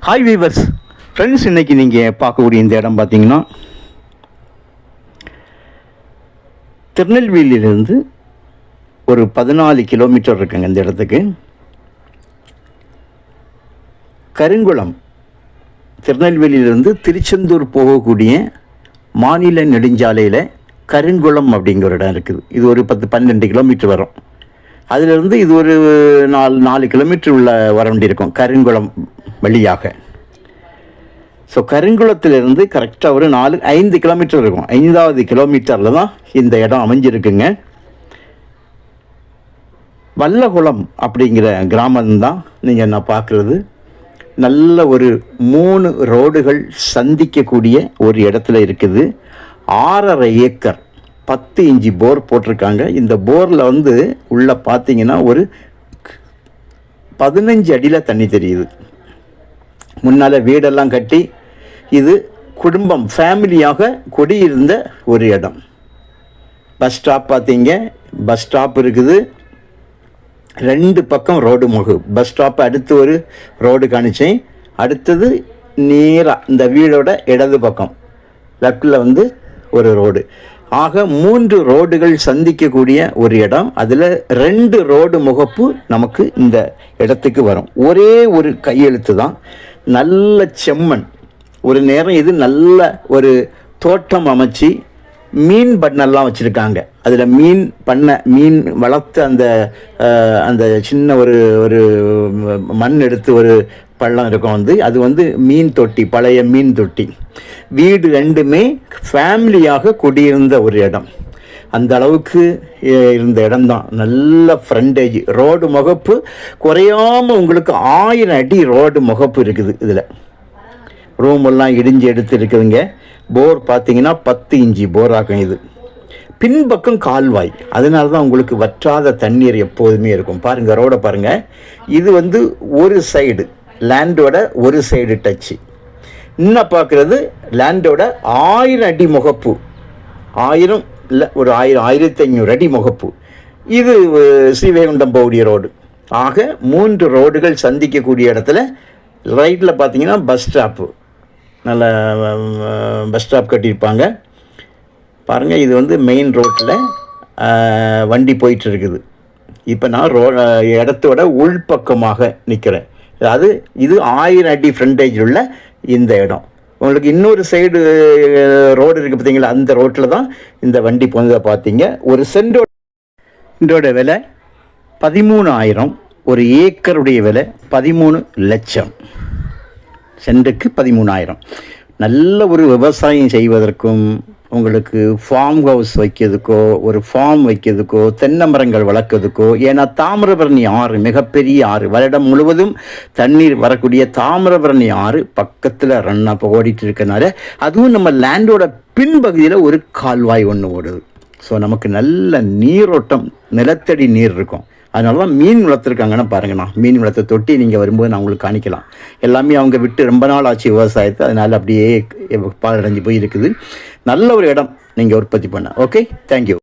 Hi viewers friends, இன்றைக்கி நீங்கள் பார்க்கக்கூடிய இந்த இடம் பார்த்தீங்கன்னா திருநெல்வேலியிலேருந்து ஒரு 14 கிலோமீட்டர் இருக்குங்க. இந்த இடத்துக்கு கருங்குளம், திருநெல்வேலியிலிருந்து திருச்செந்தூர் போகக்கூடிய மாநில நெடுஞ்சாலையில் கருங்குளம் அப்படிங்கிற இடம் இருக்குது. இது ஒரு 10-12 கிலோமீட்டர் வரும். அதிலிருந்து இது ஒரு 4 கிலோமீட்டர் உள்ள வர வேண்டியிருக்கும் கருங்குளம் வழியாக. ஸோ கருங்குளத்திலிருந்து கரெக்டாக ஒரு 5 கிலோமீட்டர் இருக்கும். 5வது கிலோமீட்டரில் தான் இந்த இடம் அமைஞ்சிருக்குங்க. வல்லகுளம் அப்படிங்கிற கிராமம்தான் நீங்கள் நான் பார்க்குறது. நல்ல ஒரு 3 ரோடுகள் சந்திக்கக்கூடிய ஒரு இடத்துல இருக்குது. 6.5 ஏக்கர் 10 இன்ச்சு போர் போட்டிருக்காங்க. இந்த போரில் உள்ளே பார்த்தீங்கன்னா ஒரு 15 அடியில் தண்ணி தெரியுது. முன்னால் வீடெல்லாம் கட்டி இது குடும்பம் ஃபேமிலியாக குடியிருந்த ஒரு இடம். பஸ் ஸ்டாப் பார்த்தீங்க, பஸ் ஸ்டாப் இருக்குது. 2 பக்கம் ரோடு முகு. பஸ் ஸ்டாப் அடுத்து ஒரு ரோடு காணிச்சேன். அடுத்தது நேராக இந்த வீடோட இடது பக்கம் லெஃப்டில் ஒரு ரோடு. ஆக 3 ரோடுகள் சந்திக்கக்கூடிய ஒரு இடம். அதில் 2 ரோடு முகப்பு நமக்கு இந்த இடத்துக்கு வரும். ஒரே ஒரு கையெழுத்து தான். நல்ல செம்மண். ஒரு நேரம் இது நல்ல ஒரு தோட்டம் அமைச்சு மீன் பண்ணெல்லாம் வச்சுருக்காங்க. அதில் மீன் வளர்த்து அந்த சின்ன ஒரு மண் எடுத்து ஒரு பள்ளம் இருக்கும். அது மீன் தொட்டி, பழைய மீன் தொட்டி. வீடு 2மே ஃபேமிலியாக குடியிருந்த ஒரு இடம். அந்த அளவுக்கு இருந்த இடம்தான். நல்ல ஃப்ரண்டேஜ், ரோடு முகப்பு குறையாமல் உங்களுக்கு 1000 அடி ரோடு முகப்பு இருக்குது. இதில் ரூமெல்லாம் இடிஞ்சு எடுத்து இருக்குதுங்க. போர் பார்த்தீங்கன்னா 10 இன்ச்சு போர் ஆகும். இது பின்பக்கம் கால்வாய். அதனால தான் உங்களுக்கு வற்றாத தண்ணீர் எப்போதுமே இருக்கும். பாருங்கள், ரோடை பாருங்கள். இது ஒரு சைடு லேண்டோட ஒரு சைடு டச்சு. இன்னும் பார்க்குறது லேண்டோட 1000 அடி முகப்பு. 1000 இல்லை, ஒரு 1500 அடி முகப்பு. இது ஸ்ரீவைகுண்டம் போகக்கூடிய ரோடு. ஆக 3 ரோடுகள் சந்திக்கக்கூடிய இடத்துல ரைட்டில் பார்த்தீங்கன்னா பஸ் ஸ்டாப்பு. நல்ல பஸ் ஸ்டாப் கட்டியிருப்பாங்க பாருங்கள். இது மெயின் ரோட்டில் வண்டி போயிட்டு இருக்குது. இப்போ நான் இடத்தோட உள்பக்கமாக நிற்கிறேன். அதாவது இது 1000 அடி ஃப்ரண்டேஜ் உள்ள இந்த இடம். உங்களுக்கு இன்னொரு சைடு ரோடு இருக்குது பார்த்தீங்களா, அந்த ரோட்டில் தான் இந்த வண்டி போனதை பார்த்தீங்க. ஒரு சென்டோட விலை 13,000. ஒரு ஏக்கருடைய விலை 13 லட்சம். சென்ட்டுக்கு 13,000. நல்ல ஒரு விவசாயம் செய்வதற்கும், உங்களுக்கு ஃபார்ம் ஹவுஸ் வைக்கிறதுக்கோ, ஒரு ஃபார்ம் வைக்கிறதுக்கோ, தென்னை மரங்கள் வளர்க்கிறதுக்கோ. ஏன்னா தாமிரபரணி ஆறு மிகப்பெரிய ஆறு, வருடம் முழுவதும் தண்ணீர் வரக்கூடிய தாமிரபரணி ஆறு பக்கத்தில் ரன்னாக ஓடிட்டு இருக்கனால, அதுவும் நம்ம லேண்டோட பின்பகுதியில் ஒரு கால்வாய் ஒன்று ஓடுது. ஸோ நமக்கு நல்ல நீரோட்டம், நிலத்தடி நீர் இருக்கும். அதனால தான் மீன் வளர்த்துருக்காங்கன்னா பாருங்கண்ணா. மீன் வளர்த்த தொட்டி நீங்கள் வரும்போது நான் உங்களுக்கு காணிக்கலாம். எல்லாமே அவங்க விட்டு ரொம்ப நாள் ஆச்சு விவசாயத்தை. அதனால் அப்படியே பாலடைஞ்சு போய் இருக்குது. நல்ல ஒரு இடம் நீங்கள் உற்பத்தி பண்ண. Okay, thank you.